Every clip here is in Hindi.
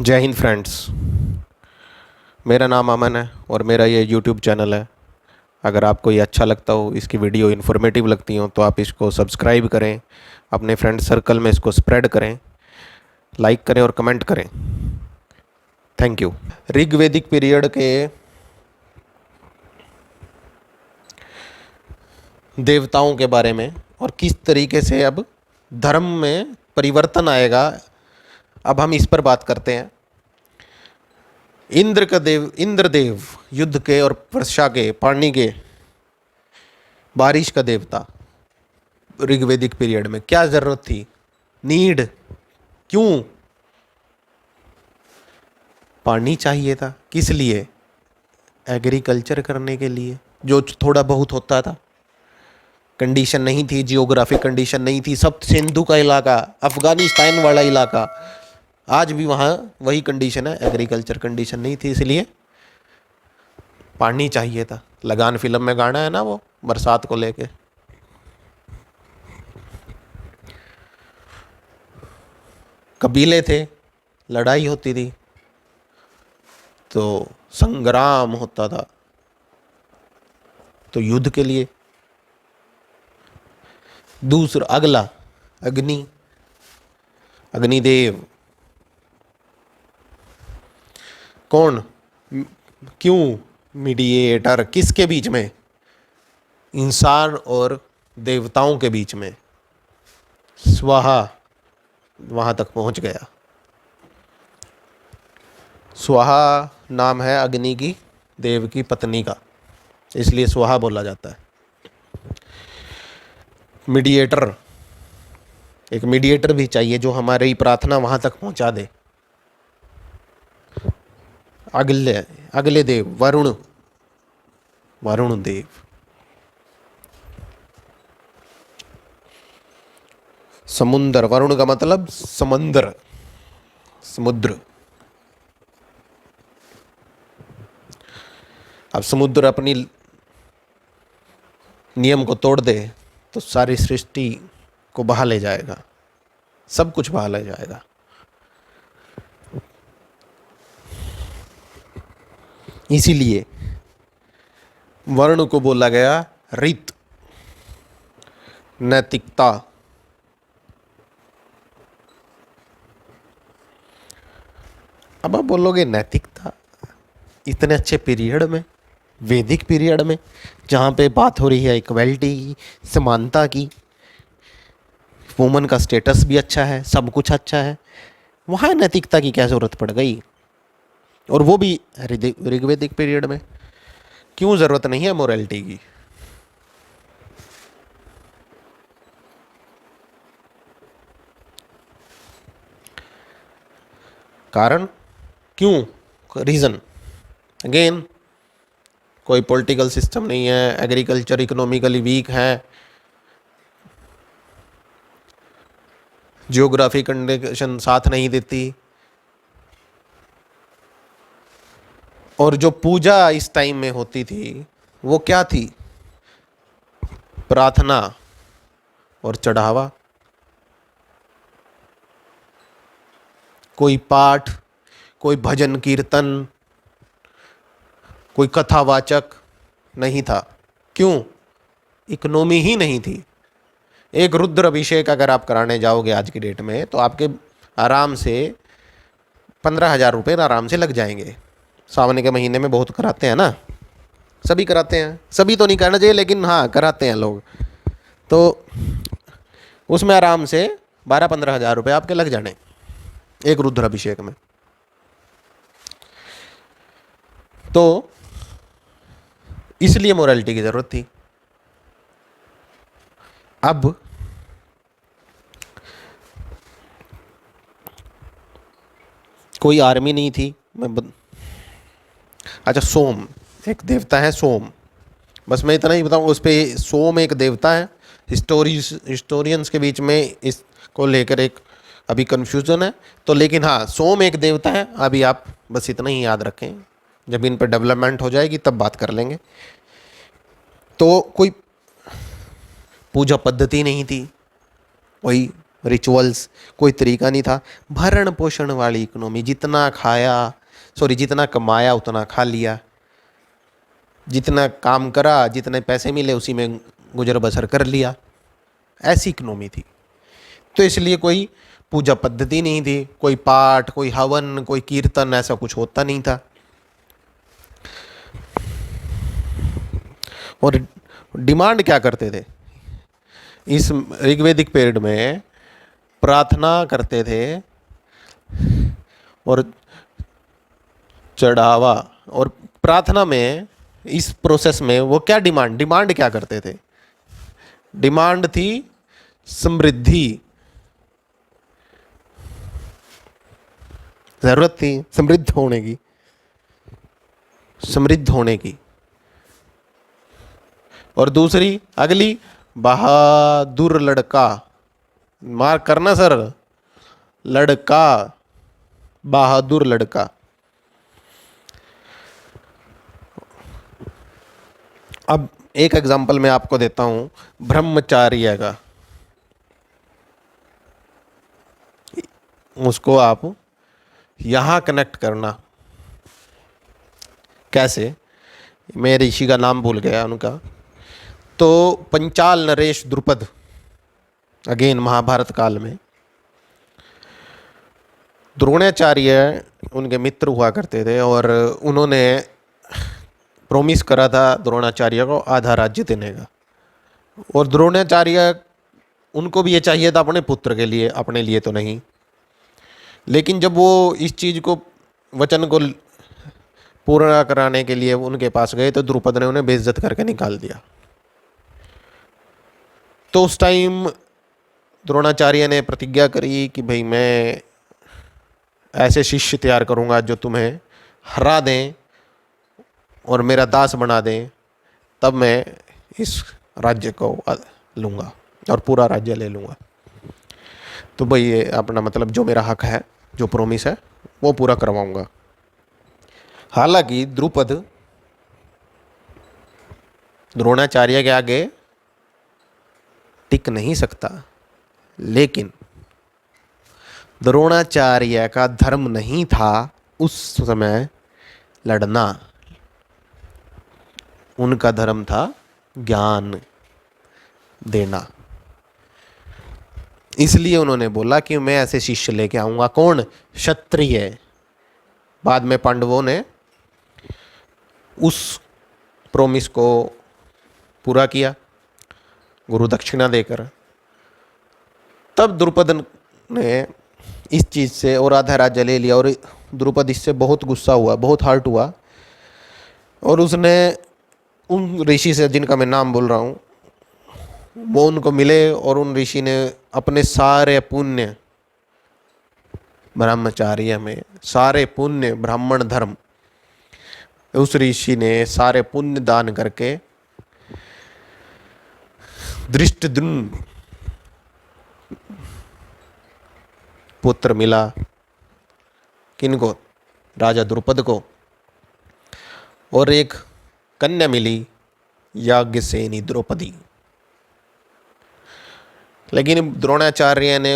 जय हिंद फ्रेंड्स। मेरा नाम अमन है और मेरा ये यूट्यूब चैनल है। अगर आपको ये अच्छा लगता हो, इसकी वीडियो इन्फॉर्मेटिव लगती हो, तो आप इसको सब्सक्राइब करें, अपने फ्रेंड सर्कल में इसको स्प्रेड करें, लाइक करें और कमेंट करें। Thank you. ऋग्वेदिक पीरियड के देवताओं के बारे में और किस तरीके से अब धर्म में परिवर्तन आएगा, अब हम इस पर बात करते हैं। इंद्रदेव युद्ध के और वर्षा के, पानी के, बारिश का देवता। ऋग्वेदिक पीरियड में क्या जरूरत थी, नीड, क्यों पानी चाहिए था, किस लिए? एग्रीकल्चर करने के लिए, जो थोड़ा बहुत होता था। कंडीशन नहीं थी, जियोग्राफिक कंडीशन नहीं थी, सब सिंधु का इलाका, अफगानिस्तान वाला इलाका, आज भी वहाँ वही कंडीशन है, एग्रीकल्चर कंडीशन नहीं थी, इसलिए पानी चाहिए था। लगान फिल्म में गाना है ना, वो बरसात को लेके। कबीले थे, लड़ाई होती थी, तो संग्राम होता था, तो युद्ध के लिए। दूसरा अगला अग्निदेव। कौन, क्यों? मीडिएटर, किसके बीच में? इंसान और देवताओं के बीच में। स्वाहा वहां तक पहुंच गया। स्वाहा नाम है अग्नि की, देव की पत्नी का, इसलिए स्वाहा बोला जाता है। मीडिएटर, एक मीडिएटर भी चाहिए जो हमारी प्रार्थना वहां तक पहुंचा दे। अगले देव वरुण देव। समुद्र, वरुण का मतलब समुद्र, समुद्र। अब समुद्र अपनी नियम को तोड़ दे तो सारी सृष्टि को बहा ले जाएगा, सब कुछ बहा ले जाएगा। इसीलिए वर्ण को बोला गया रीत, नैतिकता। अब आप बोलोगे नैतिकता इतने अच्छे पीरियड में, वैदिक पीरियड में, जहाँ पे बात हो रही है इक्वलिटी की, समानता की, वुमन का स्टेटस भी अच्छा है, सब कुछ अच्छा है, वहाँ नैतिकता की क्या ज़रूरत पड़ गई? और वो भी ऋग्वेदिक पीरियड में। क्यों ज़रूरत नहीं है मोरालिटी की? कारण, क्यों, रीज़न। अगेन, कोई पॉलिटिकल सिस्टम नहीं है, एग्रीकल्चर इकोनॉमिकली वीक है, जियोग्राफी कंडीशन साथ नहीं देती, और जो पूजा इस टाइम में होती थी वो क्या थी? प्रार्थना और चढ़ावा। कोई पाठ, कोई भजन कीर्तन, कोई कथावाचक नहीं था। क्यों? इकोनॉमी ही नहीं थी। एक रुद्र अभिषेक अगर आप कराने जाओगे आज की डेट में, तो आपके आराम से 15,000 रुपये आराम से लग जाएंगे। सावन के महीने में बहुत कराते हैं ना, सभी कराते हैं, सभी तो नहीं करना चाहिए लेकिन हाँ कराते हैं लोग, तो उसमें आराम से 12-15 हज़ार रुपये आपके लग जाने एक रुद्र अभिषेक में। तो इसलिए मोरालिटी की जरूरत थी। अब कोई आर्मी नहीं थी। अच्छा, सोम एक देवता है, सोम, बस मैं इतना ही बताऊँ उस पर। सोम एक देवता है। हिस्टोरियंस के बीच में इसको लेकर एक अभी कन्फ्यूज़न है, तो लेकिन हाँ, सोम एक देवता है। अभी आप बस इतना ही याद रखें, जब इन पर डेवलपमेंट हो जाएगी तब बात कर लेंगे। तो कोई पूजा पद्धति नहीं थी, वही रिचुअल्स, कोई तरीका नहीं था। भरण पोषण वाली इकोनॉमी, जितना कमाया उतना खा लिया, जितना काम करा जितने पैसे मिले उसी में गुजर बसर कर लिया, ऐसी इकोनॉमी थी। तो इसलिए कोई पूजा पद्धति नहीं थी, कोई पाठ, कोई हवन, कोई कीर्तन, ऐसा कुछ होता नहीं था। और डिमांड क्या करते थे इस ऋग्वेदिक पीरियड में? प्रार्थना करते थे और चढ़ावा। और प्रार्थना में, इस प्रोसेस में वो क्या डिमांड क्या करते थे? डिमांड थी समृद्धि, जरूरत थी समृद्ध होने की। और दूसरी अगली, बहादुर लड़का, मार्क करना सर, लड़का, बहादुर लड़का। अब एक एग्जांपल मैं आपको देता हूं ब्रह्मचार्य का, उसको आप यहां कनेक्ट करना। कैसे? मैं ऋषि का नाम भूल गया उनका। तो पंचाल नरेश द्रुपद, अगेन महाभारत काल में, द्रोणाचार्य उनके मित्र हुआ करते थे और उन्होंने प्रॉमिस करा था द्रोणाचार्य को आधा राज्य देने का। और द्रोणाचार्य, उनको भी ये चाहिए था अपने पुत्र के लिए, अपने लिए तो नहीं। लेकिन जब वो इस चीज़ को, वचन को पूरा कराने के लिए उनके पास गए तो द्रुपद ने उन्हें बेइज्जत करके निकाल दिया। तो उस टाइम द्रोणाचार्य ने प्रतिज्ञा करी कि भाई मैं ऐसे शिष्य तैयार करूंगा जो तुम्हें हरा दें और मेरा दास बना दें, तब मैं इस राज्य को लूँगा और पूरा राज्य ले लूँगा। तो भाई ये अपना मतलब जो मेरा हक है, जो प्रॉमिस है, वो पूरा करवाऊँगा। हालांकि द्रुपद द्रोणाचार्य के आगे टिक नहीं सकता, लेकिन द्रोणाचार्य का धर्म नहीं था उस समय लड़ना, उनका धर्म था ज्ञान देना। इसलिए उन्होंने बोला कि मैं ऐसे शिष्य लेके आऊंगा। कौन? क्षत्रिय। बाद में पांडवों ने उस प्रोमिस को पूरा किया गुरु दक्षिणा देकर। तब द्रुपद ने इस चीज़ से और आधा राज्य ले लिया और द्रुपद इससे बहुत गुस्सा हुआ, बहुत हर्ट हुआ। और उसने उन ऋषि से, जिनका मैं नाम बोल रहा हूँ, वो उनको मिले और उन ऋषि ने अपने सारे पुण्य, ब्रह्मचार्य में सारे पुण्य, ब्राह्मण धर्म, उस ऋषि ने सारे पुण्य दान करके धृष्टद्युम्न पुत्र मिला। किनको? राजा द्रुपद को। और एक कन्या मिली, याज्ञसेनी द्रौपदी। लेकिन द्रोणाचार्य ने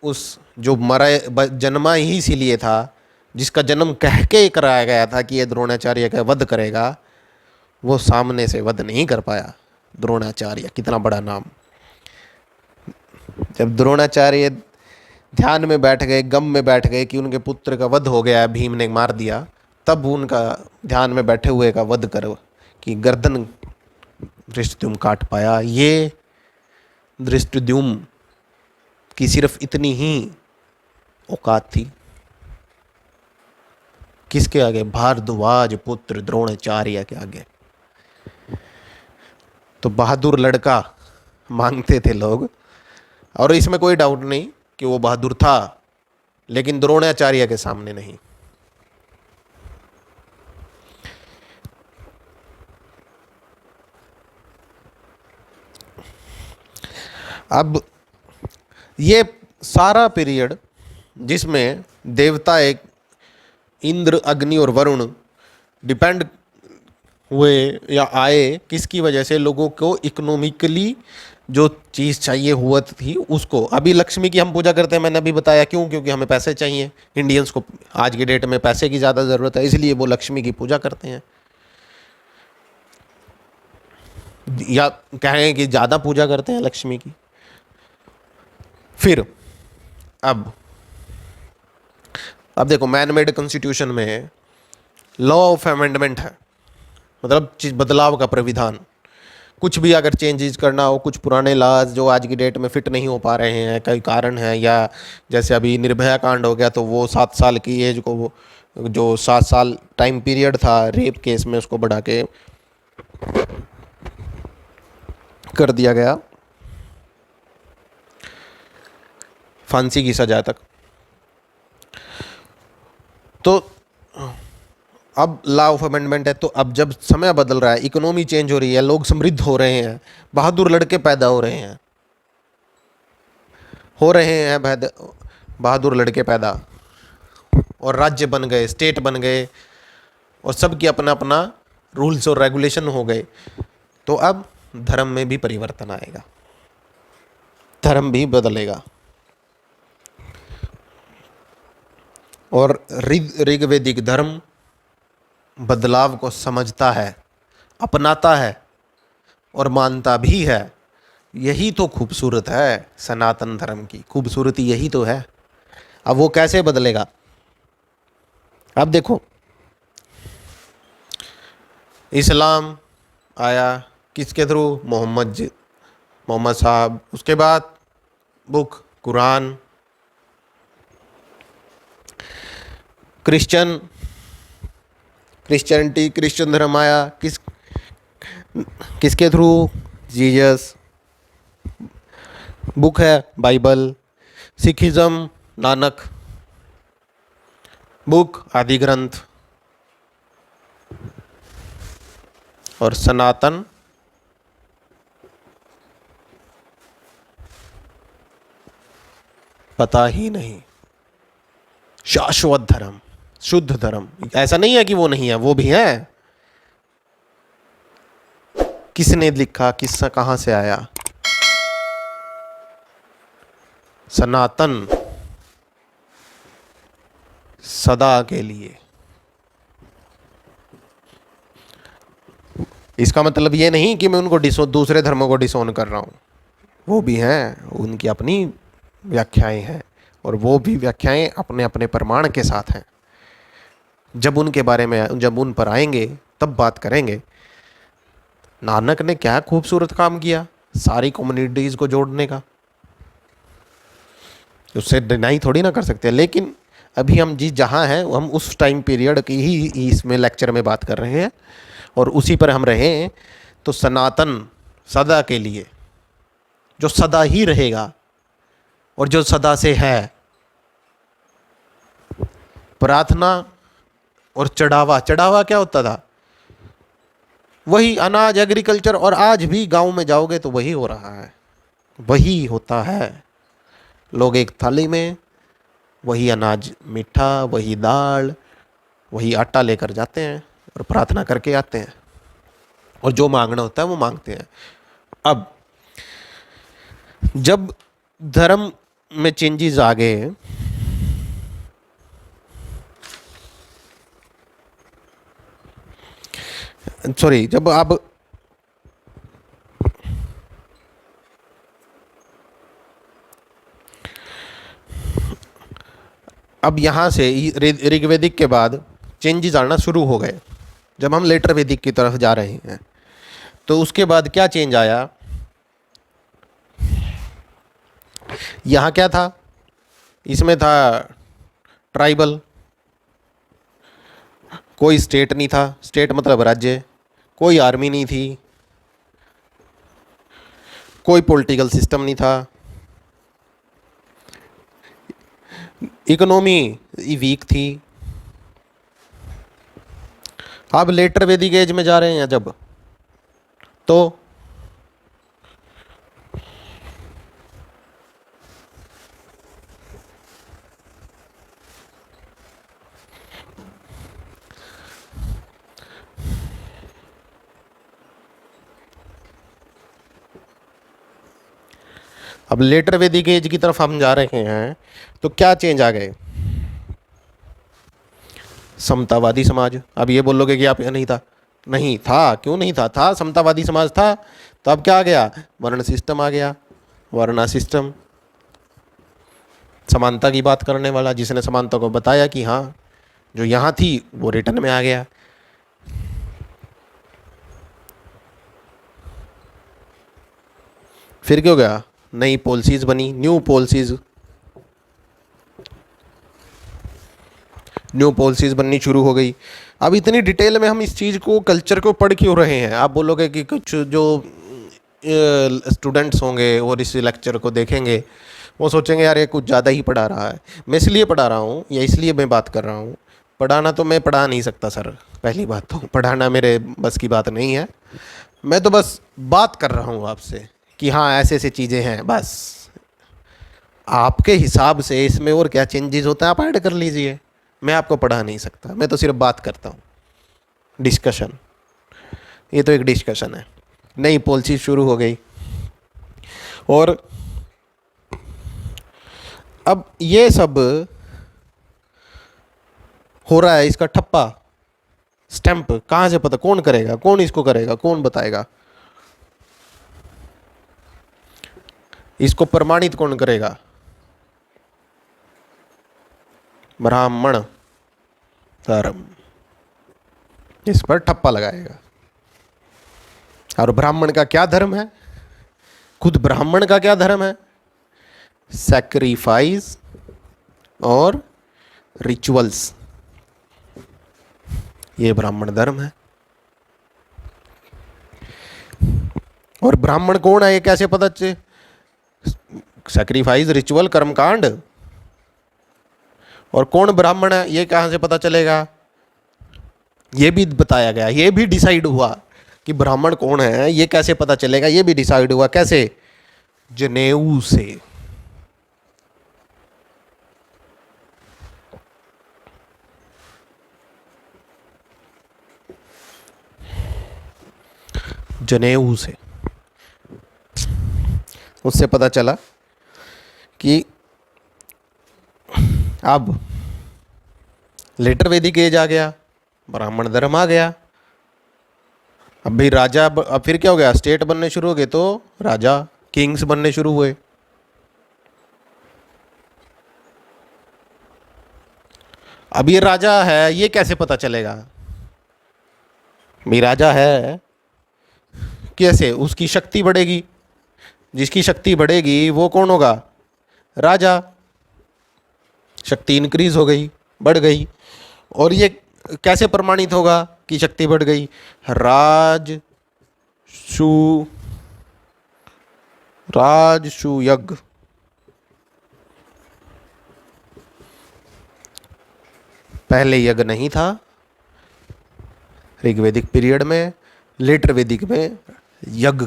उस जो मरा जन्मा ही इसीलिए था, जिसका जन्म कह के कराया गया था कि ये द्रोणाचार्य का वध करेगा, वो सामने से वध नहीं कर पाया। द्रोणाचार्य, कितना बड़ा नाम। जब द्रोणाचार्य ध्यान में बैठ गए, गम में बैठ गए कि उनके पुत्र का वध हो गया, भीम ने मार दिया, तब उनका ध्यान में बैठे हुए का वध करो कि गर्दन धृष्टद्युम्न काट पाया। ये धृष्टद्युम्न की सिर्फ इतनी ही औकात थी। किसके आगे? भारद्वाज पुत्र द्रोणाचार्य के आगे। तो बहादुर लड़का मांगते थे लोग, और इसमें कोई डाउट नहीं कि वो बहादुर था, लेकिन द्रोणाचार्य के सामने नहीं। अब ये सारा पीरियड जिसमें देवता, एक इंद्र, अग्नि और वरुण डिपेंड हुए या आए, किसकी वजह से? लोगों को इकोनॉमिकली जो चीज़ चाहिए हुआ थी उसको। अभी लक्ष्मी की हम पूजा करते हैं, मैंने अभी बताया क्यों, क्योंकि हमें पैसे चाहिए। इंडियंस को आज की डेट में पैसे की ज़्यादा ज़रूरत है, इसलिए वो लक्ष्मी की पूजा करते हैं, या कहें कि ज़्यादा पूजा करते हैं लक्ष्मी की। फिर अब देखो, मैन मेड कॉन्स्टिट्यूशन में लॉ ऑफ अमेंडमेंट है, मतलब बदलाव का प्रविधान। कुछ भी अगर चेंजेस करना हो, कुछ पुराने लॉज जो आज की डेट में फिट नहीं हो पा रहे हैं, कई कारण हैं, या जैसे अभी निर्भया कांड हो गया तो वो 7 साल की एज को जो 7 साल टाइम पीरियड था रेप केस में, उसको बढ़ा के कर दिया गया फांसी की सजा तक। तो अब लॉ ऑफ अमेंडमेंट है, तो अब जब समय बदल रहा है, इकोनॉमी चेंज हो रही है, लोग समृद्ध हो रहे हैं, बहादुर लड़के पैदा हो रहे हैं बहादुर लड़के पैदा, और राज्य बन गए, स्टेट बन गए, और सबकी अपना अपना रूल्स और रेगुलेशन हो गए। तो अब धर्म में भी परिवर्तन आएगा, धर्म भी बदलेगा। और ऋग्वैदिक धर्म बदलाव को समझता है, अपनाता है और मानता भी है। यही तो खूबसूरत है सनातन धर्म की, खूबसूरती यही तो है। अब वो कैसे बदलेगा? अब देखो, इस्लाम आया किसके थ्रू? मोहम्मद साहब। उसके बाद बुक कुरान। क्रिश्चियन धर्म आया किसके थ्रू? जीसस। बुक है बाइबल। सिखिज्म नानक। बुक आदि ग्रंथ। और सनातन पता ही नहीं। शाश्वत धर्म, शुद्ध धर्म। ऐसा नहीं है कि वो नहीं है, वो भी है। किसने लिखा, किससे, कहां से आया? सनातन, सदा के लिए। इसका मतलब ये नहीं कि मैं उनको दूसरे धर्मों को डिसोन कर रहा हूं, वो भी हैं, उनकी अपनी व्याख्याएं हैं, और वो भी व्याख्याएं अपने अपने प्रमाण के साथ हैं। जब उन पर आएंगे तब बात करेंगे। नानक ने क्या खूबसूरत काम किया सारी कम्युनिटीज को जोड़ने का, उससे डिनाई थोड़ी ना कर सकते। लेकिन अभी हम जहाँ हैं हम उस टाइम पीरियड की ही इसमें लेक्चर में बात कर रहे हैं, और उसी पर हम रहे। तो सनातन, सदा के लिए, जो सदा ही रहेगा और जो सदा से है। प्रार्थना और चढ़ावा क्या होता था? वही अनाज, एग्रीकल्चर। और आज भी गांव में जाओगे तो वही हो रहा है, वही होता है। लोग एक थाली में वही अनाज, मीठा, वही दाल, वही आटा लेकर जाते हैं और प्रार्थना करके आते हैं, और जो मांगना होता है वो मांगते हैं। अब जब धर्म में चेंजेस आ गए, सॉरी, जब अब यहाँ से ऋग्वेदिक के बाद चेंजेस आना शुरू हो गए। जब हम लेटर वैदिक की तरफ जा रहे हैं तो उसके बाद क्या चेंज आया? यहाँ क्या था? इसमें था ट्राइबल। कोई स्टेट नहीं था, स्टेट मतलब राज्य। कोई आर्मी नहीं थी, कोई पॉलिटिकल सिस्टम नहीं था, इकोनॉमी वीक थी। अब लेटर वैदिक एज में जा रहे हैं जब, तो अब लेटर वैदिक एज की तरफ हम जा रहे हैं, तो क्या चेंज आ गए? समतावादी समाज। अब ये बोलोगे कि आप नहीं था, नहीं था, क्यों नहीं था? था, समतावादी समाज था। तो अब क्या आ गया? वर्ण सिस्टम आ गया। वर्णा सिस्टम, समानता की बात करने वाला, जिसने समानता को बताया कि हाँ जो यहाँ थी वो रिटर्न में आ गया। फिर क्यों गया? नई पॉलिसीज बनी, न्यू पॉलिसीज, न्यू पॉलिसीज बननी शुरू हो गई। अब इतनी डिटेल में हम इस चीज़ को, कल्चर को पढ़ क्यों रहे हैं? आप बोलोगे कि कुछ जो स्टूडेंट्स होंगे और इस लेक्चर को देखेंगे वो सोचेंगे यार ये कुछ ज़्यादा ही पढ़ा रहा है। मैं इसलिए पढ़ा रहा हूँ या इसलिए मैं बात कर रहा हूँ, पढ़ाना तो मैं पढ़ा नहीं सकता सर, पहली बात तो पढ़ाना मेरे बस की बात नहीं है। मैं तो बस बात कर रहा हूँ आपसे कि हाँ ऐसे ऐसे चीज़ें हैं, बस आपके हिसाब से इसमें और क्या चेंजेस होता है आप ऐड कर लीजिए। मैं आपको पढ़ा नहीं सकता, मैं तो सिर्फ बात करता हूँ। डिस्कशन, ये तो एक डिस्कशन है। नई पॉलिसी शुरू हो गई और अब ये सब हो रहा है, इसका ठप्पा स्टैंप कहाँ से पता, कौन करेगा, कौन इसको करेगा, कौन बताएगा? इसको प्रमाणित कौन करेगा? ब्राह्मण धर्म इस पर ठप्पा लगाएगा। और ब्राह्मण का क्या धर्म है? खुद ब्राह्मण का क्या धर्म है? सैक्रिफाइस और रिचुअल्स, ये ब्राह्मण धर्म है। और ब्राह्मण कौन है ये कैसे पता चले? सैक्रिफाइस, रिचुअल, कर्मकांड। और कौन ब्राह्मण है ये कहाँ से पता चलेगा? ये भी बताया गया, ये भी डिसाइड हुआ कि ब्राह्मण कौन है, ये कैसे पता चलेगा? ये भी डिसाइड हुआ कैसे? जनेऊ से। जनेऊ से उससे पता चला कि अब लेटर वैदिक एज आ गया, ब्राह्मण धर्म आ गया। अब भाई राजा, अब फिर क्या हो गया? स्टेट बनने शुरू हो गए, तो राजा, किंग्स बनने शुरू हुए। अब ये राजा है, ये कैसे पता चलेगा? भाई राजा है, कैसे? उसकी शक्ति बढ़ेगी, जिसकी शक्ति बढ़ेगी वो कौन होगा? राजा। शक्ति इंक्रीज हो गई, बढ़ गई। और ये कैसे प्रमाणित होगा कि शक्ति बढ़ गई? राजसू यज्ञ। पहले यज्ञ नहीं था ऋग्वेदिक पीरियड में, लेटर वैदिक में यज्ञ,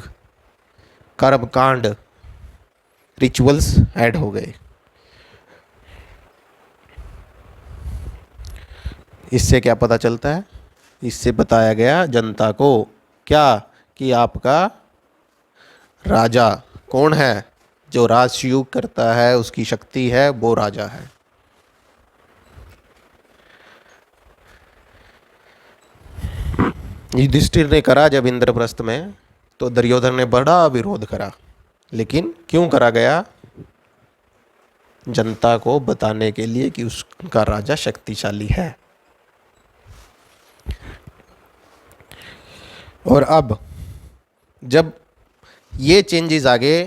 कर्म कांड, रिचुअल्स ऐड हो गए। इससे क्या पता चलता है? इससे बताया गया जनता को क्या, कि आपका राजा कौन है? जो राजयोग करता है, उसकी शक्ति है, वो राजा है। युधिष्ठिर ने करा जब इंद्रप्रस्थ में, तो दुर्योधन ने बड़ा विरोध करा, लेकिन क्यों करा गया? जनता को बताने के लिए कि उसका राजा शक्तिशाली है। और अब जब ये चेंजेस आ गए,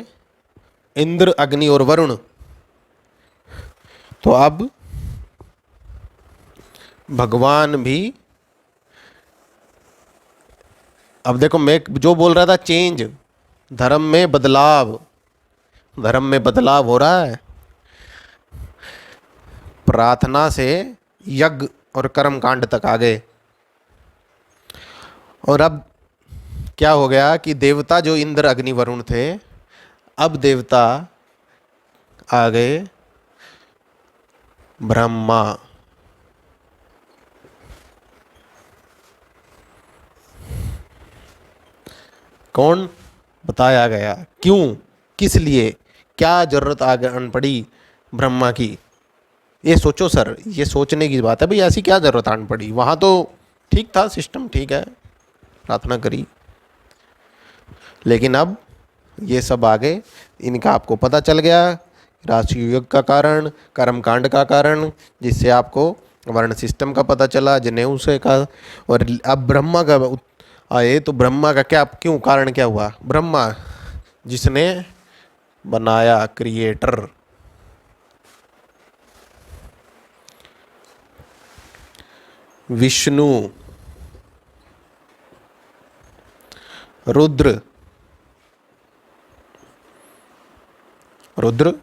इंद्र, अग्नि और वरुण, तो अब भगवान भी, अब देखो मैं जो बोल रहा था चेंज, धर्म में बदलाव, धर्म में बदलाव हो रहा है। प्रार्थना से यज्ञ और कर्म कांड तक आ गए। और अब क्या हो गया कि देवता जो इंद्र, अग्नि, वरुण थे, अब देवता आ गए ब्रह्मा। कौन? बताया गया क्यों, किस लिए क्या जरूरत आन पड़ी ब्रह्मा की? ये सोचो सर, ये सोचने की बात है भाई, ऐसी क्या जरूरत आन पड़ी? वहाँ तो ठीक था, सिस्टम ठीक है, प्रार्थना करी, लेकिन अब ये सब आगे इनका आपको पता चल गया। राष्ट्रीय युग का कारण, कर्मकांड का कारण, जिससे आपको वर्ण सिस्टम का पता चला, जनेऊ से का। और अब ब्रह्मा का आए तो ब्रह्मा का क्या, क्यों, कारण क्या हुआ? ब्रह्मा जिसने बनाया, creator, Vishnu, Rudra, Rudra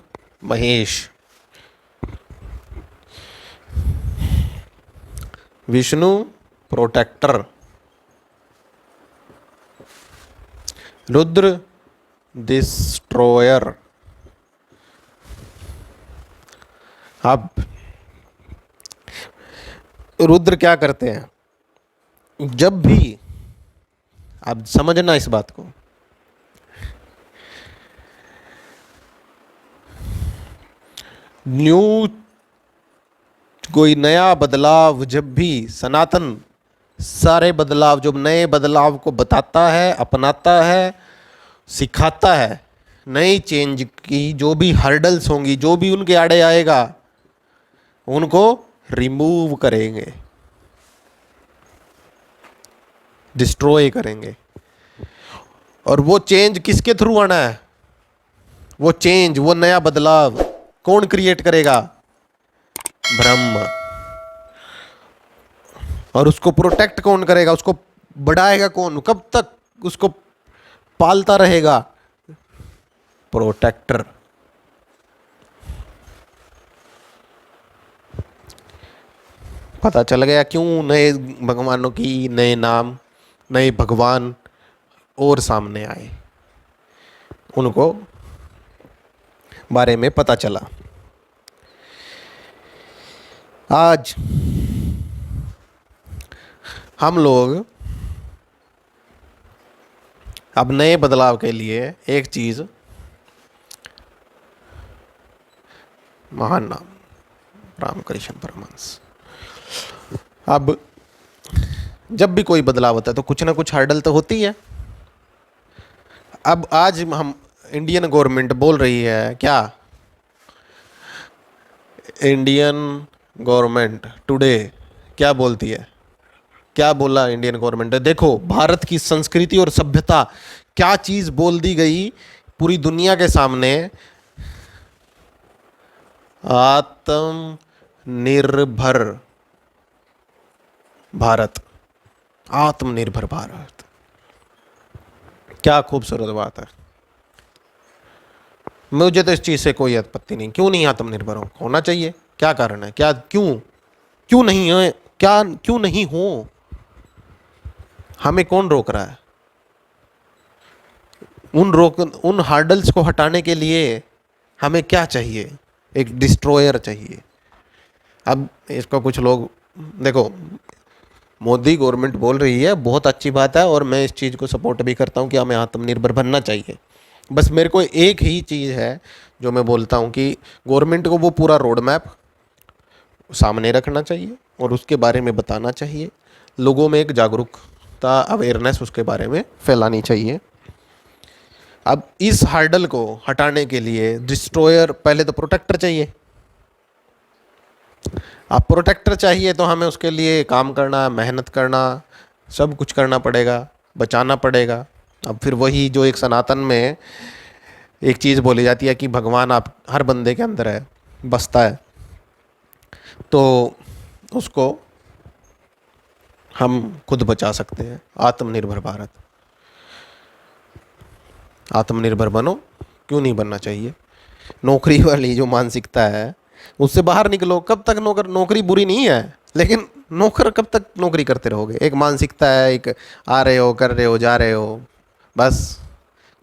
Mahesh, Vishnu protector, Rudra destroyer. अब रुद्र क्या करते हैं? जब भी, आप समझना इस बात को, न्यू कोई नया बदलाव, जब भी सनातन सारे बदलाव, जो नए बदलाव को बताता है, अपनाता है, सिखाता है, नई चेंज की जो भी हर्डल्स होंगी, जो भी उनके आड़े आएगा, उनको रिमूव करेंगे, डिस्ट्रॉय करेंगे। और वो चेंज किसके थ्रू आना है? वो चेंज, वो नया बदलाव कौन क्रिएट करेगा? ब्रह्म। और उसको प्रोटेक्ट कौन करेगा? उसको बढ़ाएगा कौन? कब तक उसको पालता रहेगा? प्रोटेक्टर। पता चल गया क्यों नए भगवानों की, नए नाम, नए भगवान और सामने आए, उनको बारे में पता चला। आज हम लोग अब नए बदलाव के लिए एक चीज, महान नाम रामकृष्ण परमहंस। अब जब भी कोई बदलाव होता है तो कुछ ना कुछ हर्डल तो होती है। अब आज हम, इंडियन गवर्नमेंट बोल रही है क्या? इंडियन गवर्नमेंट टुडे क्या बोलती है? क्या बोला इंडियन गवर्नमेंट? देखो भारत की संस्कृति और सभ्यता, क्या चीज बोल दी गई पूरी दुनिया के सामने। आत्मनिर्भर भारत, आत्मनिर्भर भारत। क्या खूबसूरत बात है। मुझे तो इस चीज से कोई आपत्ति नहीं, क्यों नहीं आत्मनिर्भर होना चाहिए? क्या कारण है? क्या, क्यों, क्यों नहीं है? क्या क्यों नहीं हो? हमें कौन रोक रहा है? उन हार्डल्स को हटाने के लिए हमें क्या चाहिए? एक डिस्ट्रॉयर चाहिए। अब इसको कुछ लोग, देखो मोदी गवर्नमेंट बोल रही है, बहुत अच्छी बात है, और मैं इस चीज़ को सपोर्ट भी करता हूँ कि हमें आत्मनिर्भर बनना चाहिए। बस मेरे को एक ही चीज़ है जो मैं बोलता हूँ कि गवर्नमेंट को वो पूरा रोड मैप सामने रखना चाहिए और उसके बारे में बताना चाहिए। लोगों में एक जागरूकता, अवेयरनेस उसके बारे में फैलानी चाहिए। अब इस हार्डल को हटाने के लिए डिस्ट्रॉयर, पहले तो प्रोटेक्टर चाहिए। अब प्रोटेक्टर चाहिए तो हमें उसके लिए काम करना, मेहनत करना, सब कुछ करना पड़ेगा, बचाना पड़ेगा। अब फिर वही जो एक सनातन में एक चीज़ बोली जाती है कि भगवान आप हर बंदे के अंदर है, बसता है, तो उसको हम खुद बचा सकते हैं। आत्मनिर्भर भारत, आत्मनिर्भर बनो, क्यों नहीं बनना चाहिए? नौकरी वाली जो मानसिकता है उससे बाहर निकलो। कब तक नौकरी बुरी नहीं है, लेकिन नौकर कब तक नौकरी करते रहोगे? एक मानसिकता है, एक आ रहे हो, कर रहे हो, जा रहे हो, बस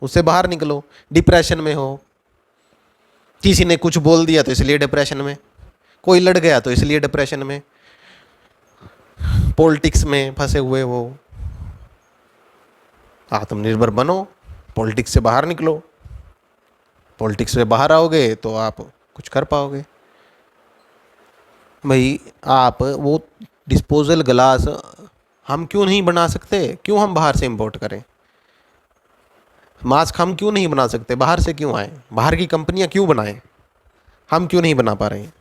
उससे बाहर निकलो। डिप्रेशन में हो, किसी ने कुछ बोल दिया तो इसलिए डिप्रेशन में, कोई लड़ गया तो इसलिए डिप्रेशन में, पॉलिटिक्स में फंसे हुए हो। आत्मनिर्भर बनो, पॉलिटिक्स से बाहर निकलो। पॉलिटिक्स से बाहर आओगे तो आप कुछ कर पाओगे। भाई आप वो डिस्पोजल ग्लास हम क्यों नहीं बना सकते? क्यों हम बाहर से इंपोर्ट करें? मास्क हम क्यों नहीं बना सकते? बाहर से क्यों आए? बाहर की कंपनियां क्यों बनाएं? हम क्यों नहीं बना पा रहे हैं?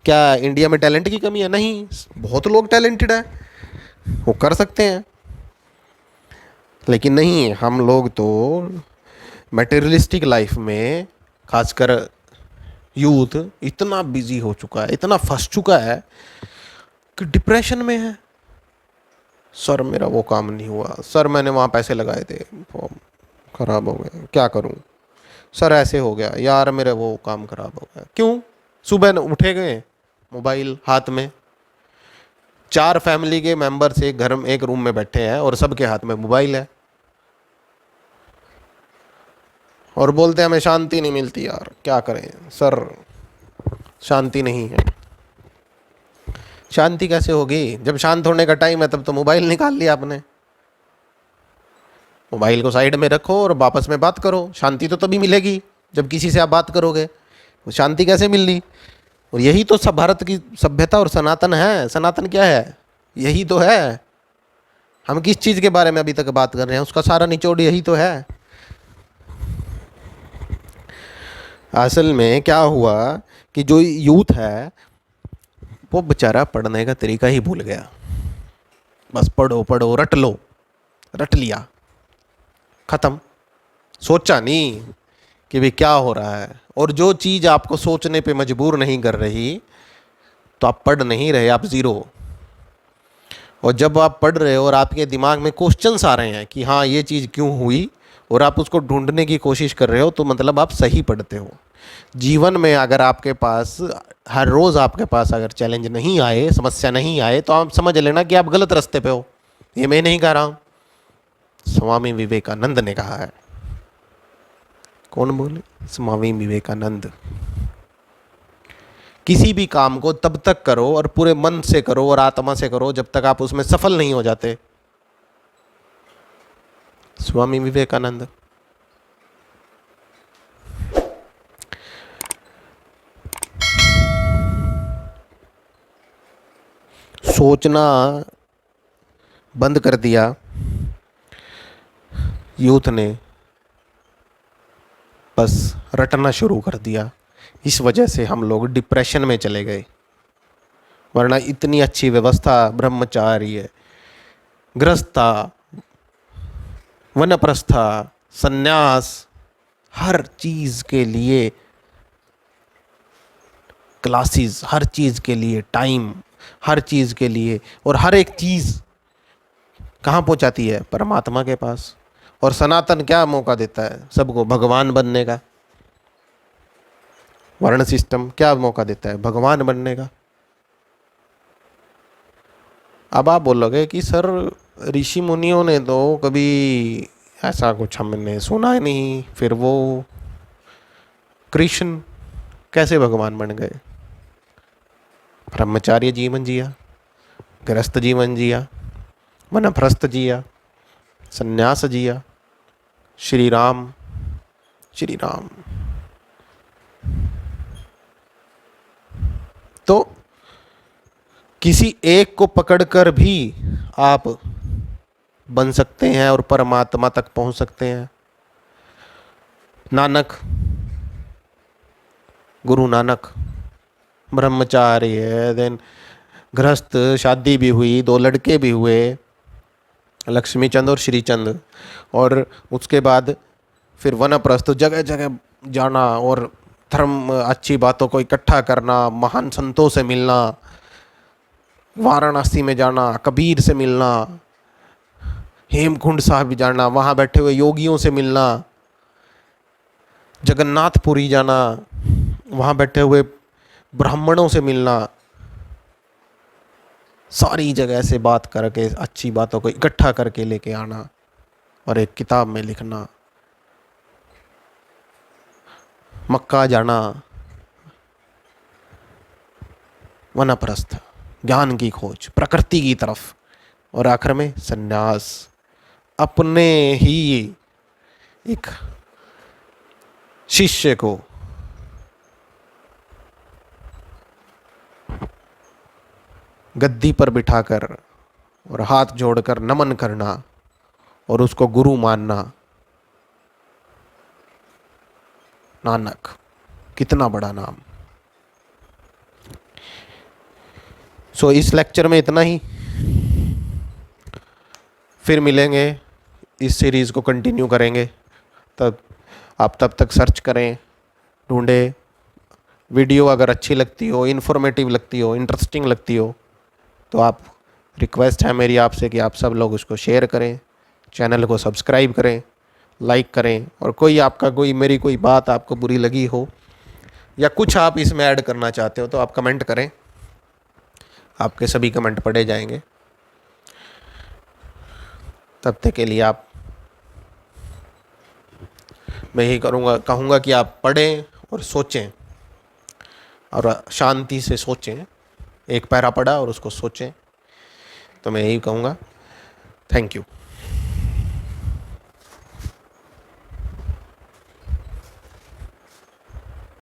क्या इंडिया में टैलेंट की कमी है? नहीं, बहुत लोग टैलेंटेड है, वो कर सकते हैं। लेकिन नहीं, हम लोग तो मटेरियलिस्टिक लाइफ में, खासकर यूथ इतना बिजी हो चुका है, इतना फंस चुका है कि डिप्रेशन में है। सर मेरा वो काम नहीं हुआ, सर मैंने वहाँ पैसे लगाए थे, फॉर्म खराब हो गया, क्या करूँ? सर ऐसे हो गया यार, मेरा वो काम खराब हो गया। क्यों? सुबह उठे गए, मोबाइल हाथ में, 4 फैमिली के मेंबर्स एक घर में एक रूम में बैठे हैं और सबके हाथ में मोबाइल है, और बोलते हैं हमें शांति नहीं मिलती। यार क्या करें सर, शांति नहीं है। शांति कैसे होगी? जब शांत होने का टाइम है तब तो मोबाइल निकाल लिया आपने। मोबाइल को साइड में रखो और आपस में बात करो। शांति तो तभी मिलेगी जब किसी से आप बात करोगे। वो शांति कैसे मिल रही? और यही तो सब भारत की सभ्यता और सनातन है। सनातन क्या है? यही तो है। हम किस चीज़ के बारे में अभी तक बात कर रहे हैं, उसका सारा निचोड़ यही तो है। असल में क्या हुआ कि जो यूथ है वो बेचारा पढ़ने का तरीका ही भूल गया। बस पढ़ो पढ़ो, रट लो, रट लिया, ख़त्म। सोचा नहीं कि भाई क्या हो रहा है। और जो चीज़ आपको सोचने पे मजबूर नहीं कर रही तो आप पढ़ नहीं रहे, आप ज़ीरो। और जब आप पढ़ रहे हो और आपके दिमाग में क्वेश्चंस आ रहे हैं कि हाँ ये चीज़ क्यों हुई, और आप उसको ढूंढने की कोशिश कर रहे हो, तो मतलब आप सही पढ़ते हो। जीवन में अगर आपके पास हर रोज़ आपके पास अगर चैलेंज नहीं आए, समस्या नहीं आए, तो आप समझ लेना कि आप गलत रास्ते पे हो। ये मैं नहीं कह रहा हूँ, स्वामी विवेकानंद ने कहा है। कौन बोले? स्वामी विवेकानंद। किसी भी काम को तब तक करो और पूरे मन से करो और आत्मा से करो जब तक आप उसमें सफल नहीं हो जाते। स्वामी विवेकानंद। सोचना बंद कर दिया यूथ ने, बस रटना शुरू कर दिया। इस वजह से हम लोग डिप्रेशन में चले गए। वरना इतनी अच्छी व्यवस्था, ब्रह्मचार्य, गृहस्था, वनप्रस्था, संन्यास, हर चीज़ के लिए क्लासेस, हर चीज़ के लिए टाइम, हर चीज़ के लिए, और हर एक चीज़ कहाँ पहुँचाती है? परमात्मा के पास। और सनातन क्या मौका देता है सबको? भगवान बनने का। वर्ण सिस्टम क्या मौका देता है? भगवान बनने का। अब आप बोलोगे कि सर ऋषि मुनियों ने तो कभी ऐसा कुछ हमने सुना ही नहीं, फिर वो कृष्ण कैसे भगवान बन गए? ब्रह्मचार्य जीवन जिया, गृहस्थ जीवन जिया, वनप्रस्थ जिया, संन्यास जिया। श्री राम, श्री राम। तो किसी एक को पकड़कर भी आप बन सकते हैं और परमात्मा तक पहुंच सकते हैं। नानक, गुरु नानक ब्रह्मचारी है, देन गृहस्थ, शादी भी हुई, 2 लड़के भी हुए, लक्ष्मी चंद और श्री चंद। और उसके बाद फिर वनप्रस्थ, जगह जगह जाना और धर्म अच्छी बातों को इकट्ठा करना, महान संतों से मिलना, वाराणसी में जाना, कबीर से मिलना, हेमकुंड साहब जाना, वहाँ बैठे हुए योगियों से मिलना, जगन्नाथपुरी जाना, वहाँ बैठे हुए ब्राह्मणों से मिलना, सारी जगह से बात करके अच्छी बातों को इकट्ठा करके लेके आना और एक किताब में लिखना, मक्का जाना, वनप्रस्थ, ज्ञान की खोज, प्रकृति की तरफ, और आखिर में संन्यास। अपने ही एक शिष्य को गद्दी पर बिठाकर और हाथ जोड़कर नमन करना और उसको गुरु मानना। नानक, कितना बड़ा नाम। सो इस लेक्चर में इतना ही। फिर मिलेंगे, इस सीरीज़ को कंटिन्यू करेंगे। तब तक सर्च करें, ढूंढें वीडियो। अगर अच्छी लगती हो, इन्फॉर्मेटिव लगती हो, इंटरेस्टिंग लगती हो, तो आप, रिक्वेस्ट है मेरी आपसे कि आप सब लोग उसको शेयर करें, चैनल को सब्सक्राइब करें, लाइक करें। और कोई मेरी कोई बात आपको बुरी लगी हो या कुछ आप इसमें ऐड करना चाहते हो तो आप कमेंट करें, आपके सभी कमेंट पढ़े जाएंगे। तब तक के लिए मैं यही कहूँगा कि आप पढ़ें और सोचें, और शांति से सोचें। एक पैरा पढ़ा और उसको सोचें, तो मैं यही कहूँगा। Thank you.